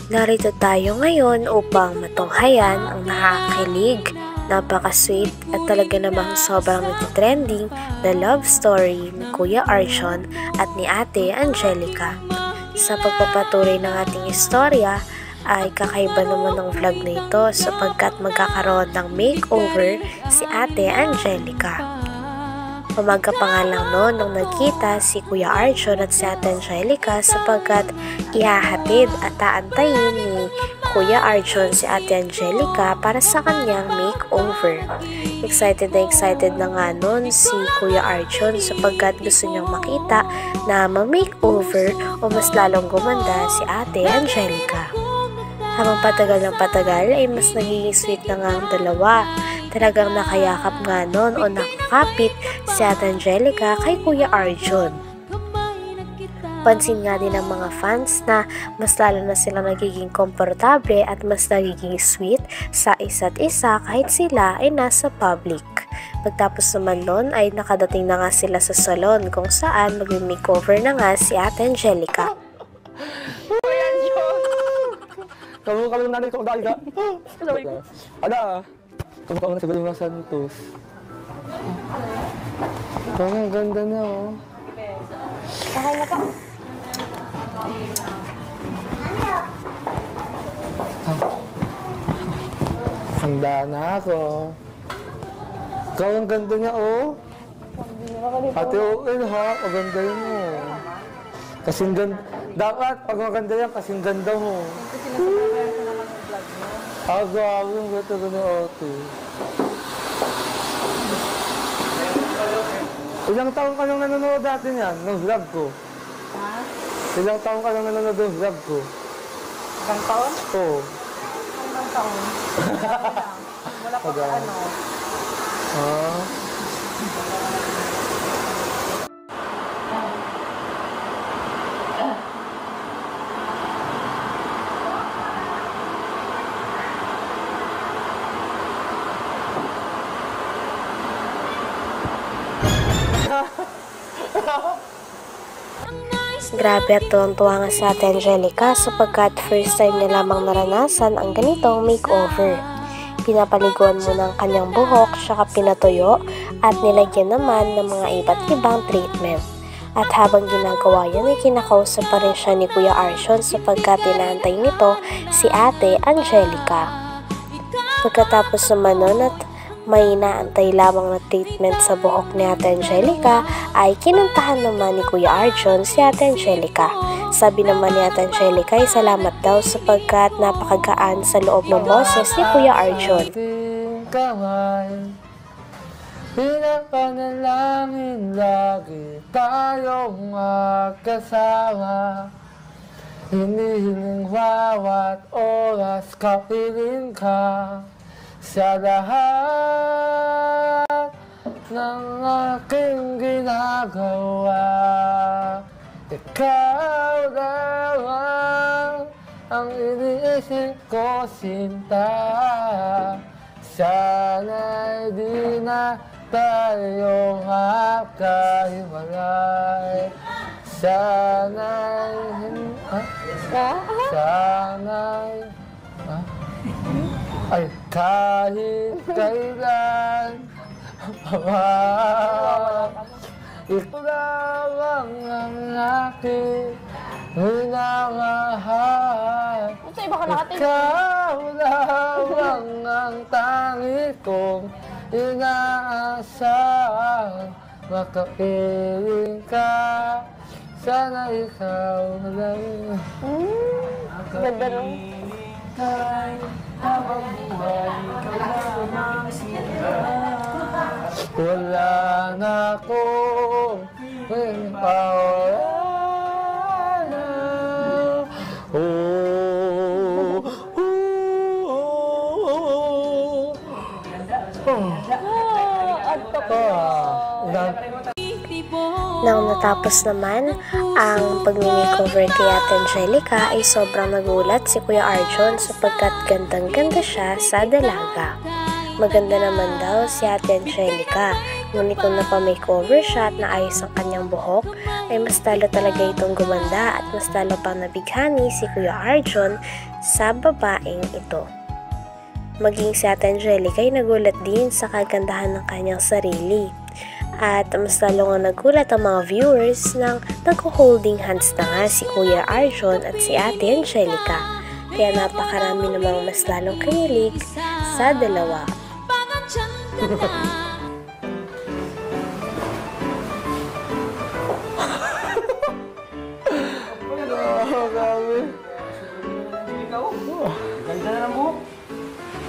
Narito tayo ngayon upang matunghayan ang nakakakilig, napaka-sweet at talaga namang sobrang nagtitrending na love story ni Kuya Arjon at ni Ate Angelica. Sa pagpapatuloy ng ating istorya ay kakaiba naman ng vlog na ito sapagkat magkakaroon ng makeover si Ate Angelica. Umaga pa nga lang noon nung nagkita si Kuya Arjon at si Ate Angelica sapagkat ihahatid at aantayin ni Kuya Arjon si Ate Angelica para sa kanyang makeover. Excited na nga noon si Kuya Arjon sapagkat gusto niyang makita na ma-makeover o mas lalong gumanda si Ate Angelica. Habang patagal ng patagal ay mas nagiging sweet na nga ang dalawa. Talagang nakayakap nga noon o nakakapit si Ate Angelica kay Kuya Arjon. Pansin nga din ng mga fans na mas lalo na silang nagiging komportable at mas nagiging sweet sa isa't isa kahit sila ay nasa public. Pagtapos naman noon ay nakadating na nga sila sa salon kung saan mag-makeover na nga si Ate Angelica. Kamu lang nanay ko dahil ka. Ada. Kamu na sa Balong Santos. Ang ganda na oh. Okay na po. Handa na ako. Ikaw ang ganda niya oh. Ate okay ha, maganda yun oh. Kasing ganda. Dapat pag maganda yan, kasing ganda mo. Grabe, ang ganda ko ni ate. Ilang taon ka nang nanonood dati niyan, ng vlog ko? Ha? Ilang taon ka nang nanonood ng vlog ko? Ilang taon? Oo. Ilang taon? Wala pa sa ano. Ah? Grabe at tuwang-tuwa nga si Ate Angelica sapagkat first time niya lamang naranasan ang ganitong makeover. Pinapaliguan muna ang kanyang buhok, saka pinatuyo at nilagyan naman ng mga iba't ibang treatment. At habang ginagawa yan ay kinakausap pa rin siya ni Kuya Arjon sapagkat inaantay nito si Ate Angelica. Pagkatapos naman nun at may inaantay lamang na treatment sa buhok ni Ate Angelica ay kinantahan naman ni Kuya Arjon si Ate Angelica. Sabi naman ni Ate Angelica ay salamat daw sapagkat napakagaan sa loob ng boses ni Kuya Arjon. Pinapanalangin lagi tayong magkasama. Hinihiling bawat oras kapiling ka. Sa lahat ng aking ginagawa, ikaw lamang ang iniisip ko, sinta. Sana'y di na tayo magkahiwalay. Sana'y ay kahit kailan ikaw lamang ang aking minamahal. Ikaw lamang ang tangi kong inaasam. Makapiling ka, sana ikaw lang. Ganda rin. Habang buhay ka lamang sila. Wala na akong pawala. Nang natapos naman ang pag-makeover kay Ate Angelica ay sobrang nagulat si Kuya Arjon sapagkat gandang-ganda siya sa dalaga. Maganda naman daw si Ate Angelica Ngunit nung napa-makeover siya at naayos ang kanyang buhok, ay mas lalo talaga itong gumanda at mas lalo pang nabighani si Kuya Arjon sa babaeng ito. Maging si Ate Angelica ay nagulat din sa kagandahan ng kanyang sarili. At mas lalo nga nagulat ang mga viewers nang nag-holding hands na nga si Kuya Arjon at si Ate Angelica. Kaya napakarami namang mas lalong kinilig sa dalawa. Grabe. Ganda na ng buhok.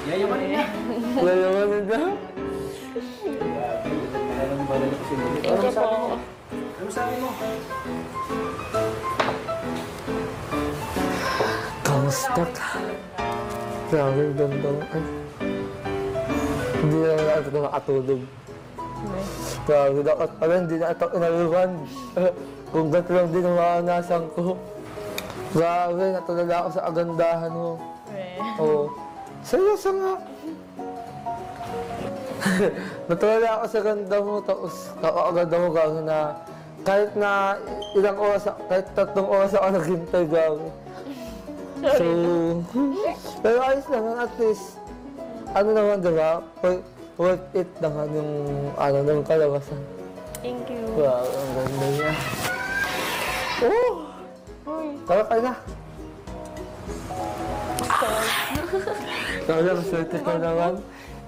Yayamanin niya. Layaman na. Thank you po. Ano sabi mo? Kamusta ka? Grabe, ganda. Ay. Hindi na ako nakatulog. Grabe, dapat pala hindi na ito inaluhan. Kung gato lang din ang maanasan ko. Grabe, natulala ako sa agandahan mo. Oo. Seryoso nga. Natulala ako sa ganda mo, tapos kakaganda mo gano'n na kahit na ilang oras, kahit 3 oras ako naghintay gano'n. So, pero ayos naman, at least, ano naman diba, worth it naman yung, ano naman kalabasan. Thank you. Wow, ang ganda niya. Oh! Tara kayo na. Kaya, swerte ko naman.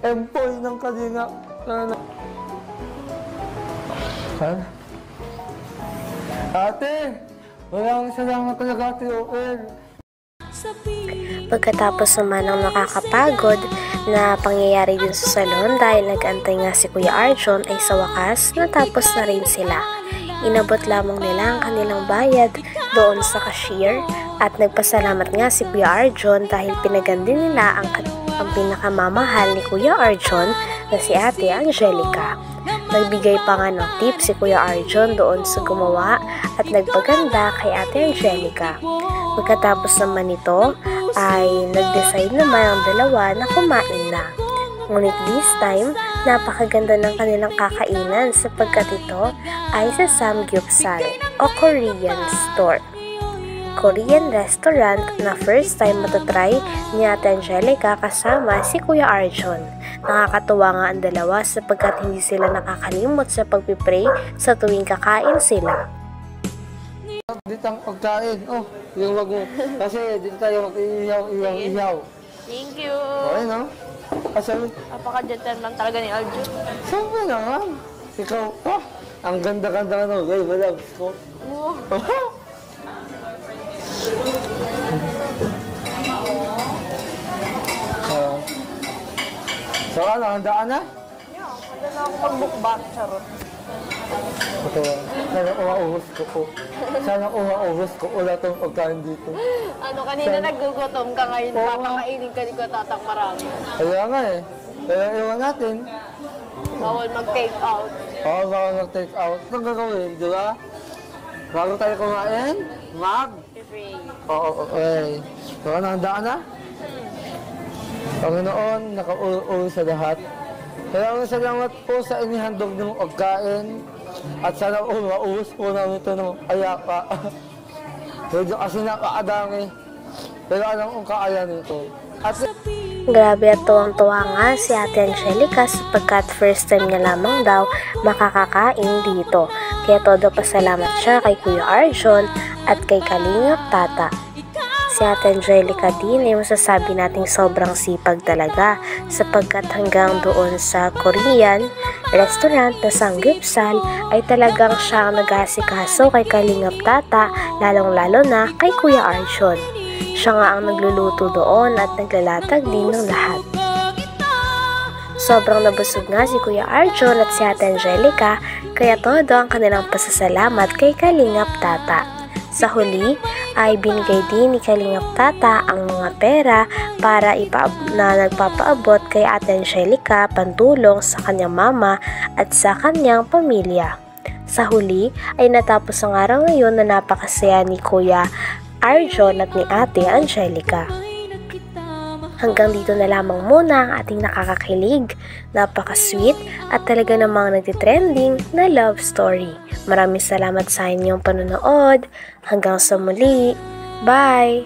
Empoy ng kalinga. Ano? Sana? Ate! Maraming salamat talaga, Ate Oel. Pagkatapos naman ng nakakapagod na pangyayari din sa salon dahil nag-antay nga si Kuya Arjon, ay sa wakas natapos na rin sila. Inabot lamang nila ang kanilang bayad doon sa cashier at nagpasalamat nga si Kuya Arjon dahil pinagandi nila ang pinakamamahal ni Kuya Arjon na si Ate Angelica. Nagbigay pa nga ng tip si Kuya Arjon doon sa gumawa at nagpaganda kay Ate Angelica. Pagkatapos naman nito ay nag-decide naman ang dalawa na kumain na. Ngunit this time, napakaganda ng kanilang kakainan sapagkat ito ay sa Samgyeopsal o Korean store. Korean restaurant na first time matatry ni Ate Angelica kasama si Kuya Arjon. Nakakatuwa nga ang dalawa sapagkat hindi sila nakakalimot sa pagpipray sa tuwing kakain sila. Dito ang pagkain. Oh, yung wag mo. Kasi dito tayo mag-iyaw. Thank you. Okay, no? Asal, Napaka-gentleman talaga ni Arjon. saan ba naman? Ikaw, ang ganda-ganda ka no. Guys, wala. Ko. So ano, handa ka na? Yeah, wala na ako mag-bookback, charot. Ito, sana umaubos ko po. Sana umaubos ko wala itong pagkain dito. Ano, kanina nagugutom ka ngayon, Oo. papakainin ka ni ko tatang marami. Kaya nga eh. Kaya iwan natin. Bawal mag-take out. Oo, baka mag-take out. Anong gagawin, di ba? Bago tayo kumain, Free. Oo, okay. So ano, handa ka na? Panginoon, nakauwi sa lahat. Kaya salamat po sa inihandog ng pagkain at sana maubos po namin ito ng ayaka. Medyo kasi napakadami. Pero alam kong kaya nito. At Grabe at tuwang-tuwa nga si Ate Angelica sapagkat first time niya lamang daw makakakain dito. Kaya todo pasalamat siya kay Kuya Arjon at kay Kalingap Tata. Si Ate Angelica din ay masasabi nating sobrang sipag talaga sapagkat hanggang doon sa Korean restaurant na Samgyeopsal ay talagang siya ang nag-aasikaso kay Kalingap Tata, lalong-lalo na kay Kuya Arjon. Siya nga ang nagluluto doon at naglalatag din ng lahat. Sobrang nabusog nga si Kuya Arjon at si Ate Angelica kaya todo ang kanilang pasasalamat kay Kalingap Tata. Sa huli ay binigay din ni Kalingap Tata ang mga pera para na nagpapaabot kay Ate Angelica pantulong sa kanyang mama at sa kanyang pamilya. Sa huli ay natapos ang araw ngayon na napakasaya ni Kuya Arjon at ni Ate Angelica. Hanggang dito na lamang muna ang ating nakakakilig, napaka-sweet at talaga namang nagtitrending na love story. Maraming salamat sa inyong panonood. Hanggang sa muli. Bye!